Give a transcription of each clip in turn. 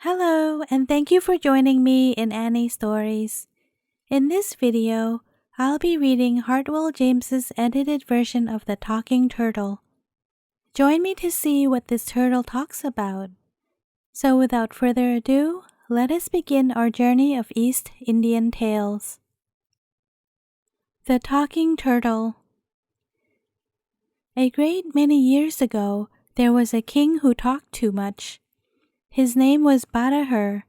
Hello, and thank you for joining me in Annie Stories. In this video, I'll be reading Hartwell James's edited version of The Talking Turtle. Join me to see what this turtle talks about. So without further ado, let us begin our journey of East Indian tales. The Talking Turtle. A great many years ago, there was a king who talked too much. His name was Badahar,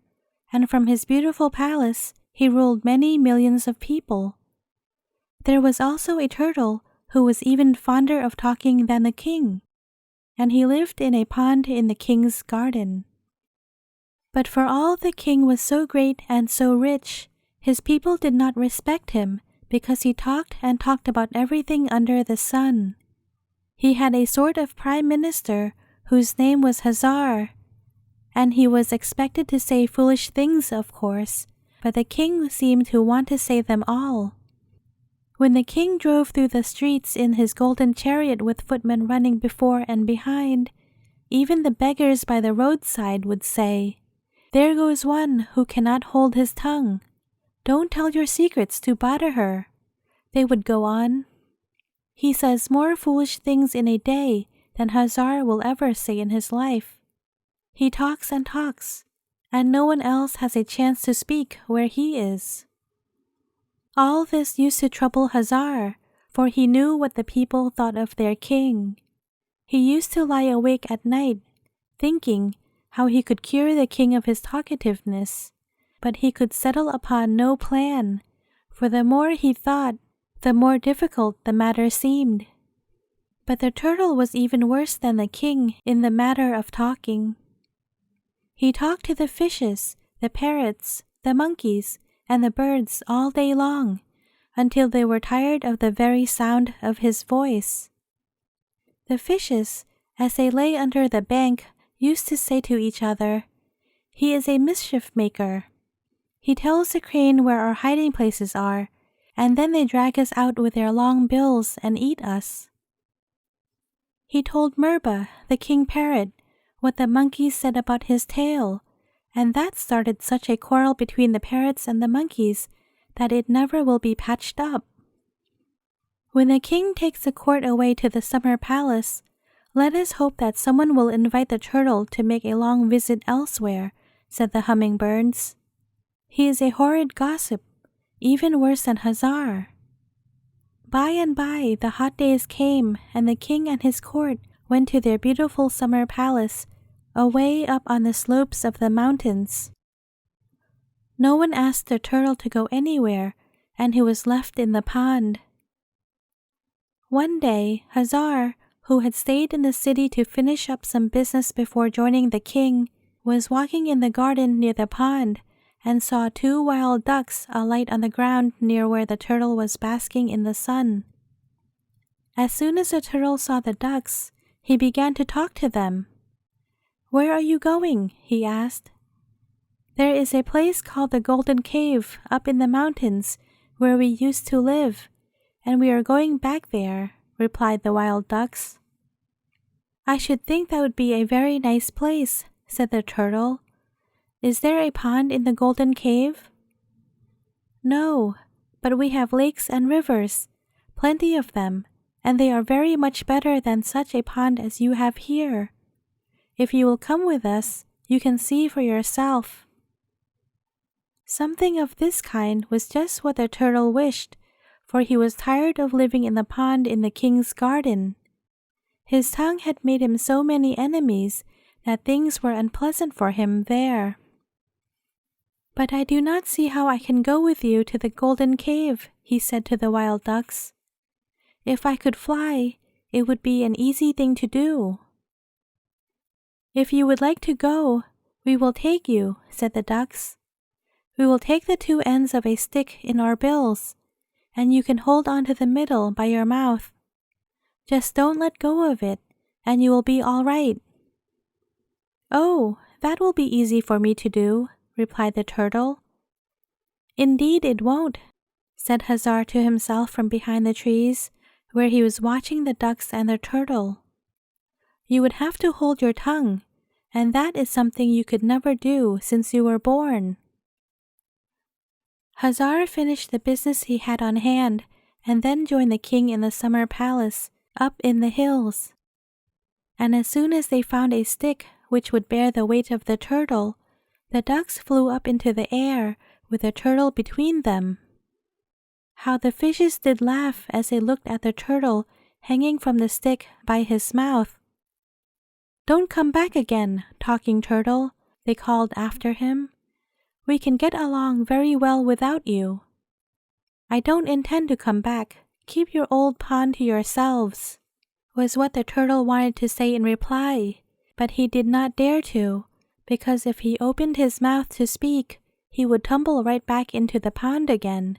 and from his beautiful palace he ruled many millions of people. There was also a turtle who was even fonder of talking than the king, and he lived in a pond in the king's garden. But for all the king was so great and so rich, his people did not respect him because he talked and talked about everything under the sun. He had a sort of prime minister whose name was Hazar, and he was expected to say foolish things, of course, but the king seemed to want to say them all. When the king drove through the streets in his golden chariot with footmen running before and behind, even the beggars by the roadside would say, "There goes one who cannot hold his tongue. Don't tell your secrets to Badahar." They would go on. "He says more foolish things in a day than Hazar will ever say in his life. He talks and talks, and no one else has a chance to speak where he is." All this used to trouble Hazar, for he knew what the people thought of their king. He used to lie awake at night, thinking how he could cure the king of his talkativeness, but he could settle upon no plan, for the more he thought, the more difficult the matter seemed. But the turtle was even worse than the king in the matter of talking. He talked to the fishes, the parrots, the monkeys, and the birds all day long, until they were tired of the very sound of his voice. The fishes, as they lay under the bank, used to say to each other, "He is a mischief maker. He tells the crane where our hiding places are, and then they drag us out with their long bills and eat us." He told Merba, the king parrot, what the monkeys said about his tail, and that started such a quarrel between the parrots and the monkeys that it never will be patched up. When the king takes the court away to the summer palace, let us hope that someone will invite the turtle to make a long visit elsewhere, said the hummingbirds. He is a horrid gossip, even worse than Hazar. By and by the hot days came, and the king and his court went to their beautiful summer palace, away up on the slopes of the mountains. No one asked the turtle to go anywhere, and he was left in the pond. One day, Hazar, who had stayed in the city to finish up some business before joining the king, was walking in the garden near the pond and saw two wild ducks alight on the ground near where the turtle was basking in the sun. As soon as the turtle saw the ducks, he began to talk to them. "Where are you going?" he asked. "There is a place called the Golden Cave up in the mountains where we used to live, and we are going back there," replied the wild ducks. "I should think that would be a very nice place," said the turtle. "Is there a pond in the Golden Cave?" "No, but we have lakes and rivers, plenty of them, and they are very much better than such a pond as you have here. If you will come with us, you can see for yourself." Something of this kind was just what the turtle wished, for he was tired of living in the pond in the king's garden. His tongue had made him so many enemies that things were unpleasant for him there. "But I do not see how I can go with you to the Golden Cave," he said to the wild ducks. "If I could fly, it would be an easy thing to do." "If you would like to go, we will take you," said the ducks. "We will take the two ends of a stick in our bills, and you can hold on to the middle by your mouth. Just don't let go of it, and you will be all right." "Oh, that will be easy for me to do," replied the turtle. "Indeed it won't," said Hazar to himself from behind the trees, where he was watching the ducks and the turtle. "You would have to hold your tongue, and that is something you could never do since you were born." Hazar finished the business he had on hand and then joined the king in the summer palace up in the hills. And as soon as they found a stick which would bear the weight of the turtle, the ducks flew up into the air with the turtle between them. How the fishes did laugh as they looked at the turtle hanging from the stick by his mouth. "Don't come back again, talking turtle," they called after him. "We can get along very well without you." "I don't intend to come back. Keep your old pond to yourselves," was what the turtle wanted to say in reply, but he did not dare to, because if he opened his mouth to speak, he would tumble right back into the pond again.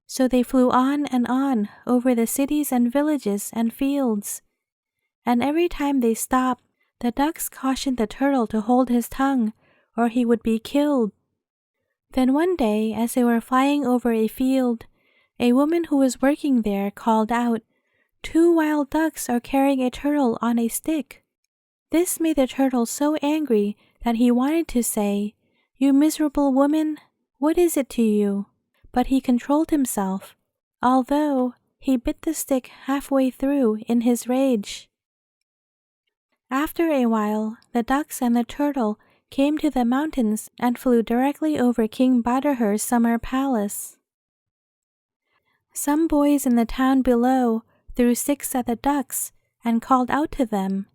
So they flew on over the cities and villages and fields, and every time they stopped, the ducks cautioned the turtle to hold his tongue, or he would be killed. Then one day, as they were flying over a field, a woman who was working there called out, "2 wild ducks are carrying a turtle on a stick." This made the turtle so angry that he wanted to say, "You miserable woman, what is it to you?" But he controlled himself, although he bit the stick halfway through in his rage. After a while, the ducks and the turtle came to the mountains and flew directly over King Badr's summer palace. Some boys in the town below threw sticks at the ducks and called out to them,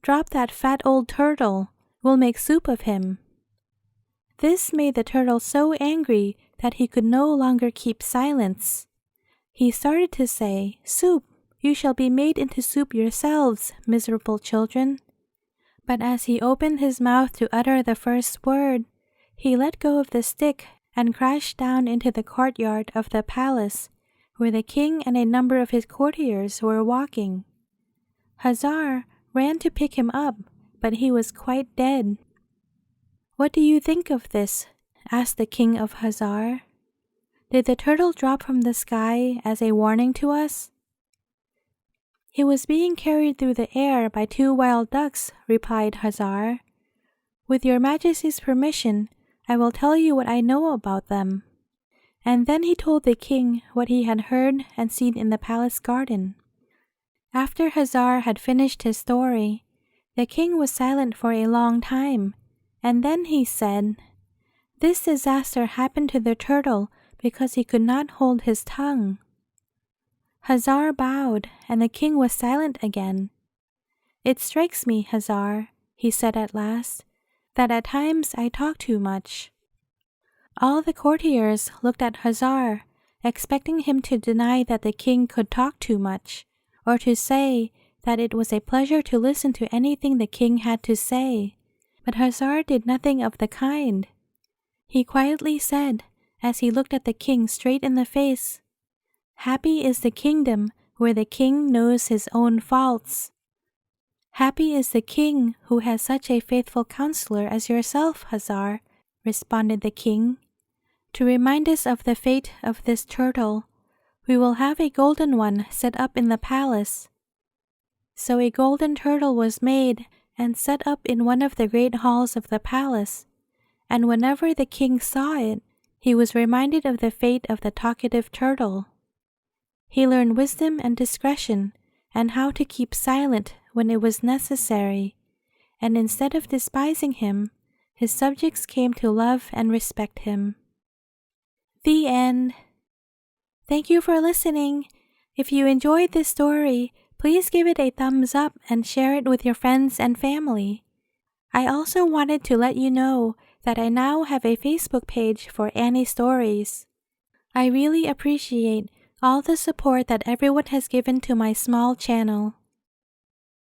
"Drop that fat old turtle, we'll make soup of him." This made the turtle so angry that he could no longer keep silence. He started to say, "Soup, you shall be made into soup yourselves, miserable children." But as he opened his mouth to utter the first word, he let go of the stick and crashed down into the courtyard of the palace, where the king and a number of his courtiers were walking. Hazar ran to pick him up, but he was quite dead. "What do you think of this?" asked the king of Hazar. "Did the turtle drop from the sky as a warning to us?" "It was being carried through the air by 2 wild ducks," replied Hazar. "With your majesty's permission, I will tell you what I know about them." And then he told the king what he had heard and seen in the palace garden. After Hazar had finished his story, the king was silent for a long time, and then he said, "This disaster happened to the turtle because he could not hold his tongue." Hazar bowed, and the king was silent again. "It strikes me, Hazar," he said at last, "that at times I talk too much." All the courtiers looked at Hazar, expecting him to deny that the king could talk too much, or to say that it was a pleasure to listen to anything the king had to say, but Hazar did nothing of the kind. He quietly said, as he looked at the king straight in the face, "Happy is the kingdom where the king knows his own faults." "Happy is the king who has such a faithful counselor as yourself, Hazar," responded the king. "To remind us of the fate of this turtle, we will have a golden one set up in the palace." So a golden turtle was made and set up in one of the great halls of the palace, and whenever the king saw it, he was reminded of the fate of the talkative turtle. He learned wisdom and discretion, and how to keep silent when it was necessary, and instead of despising him, his subjects came to love and respect him. The end. Thank you for listening. If you enjoyed this story, please give it a thumbs up and share it with your friends and family. I also wanted to let you know that I now have a Facebook page for Anny Stories. I really appreciate all the support that everyone has given to my small channel.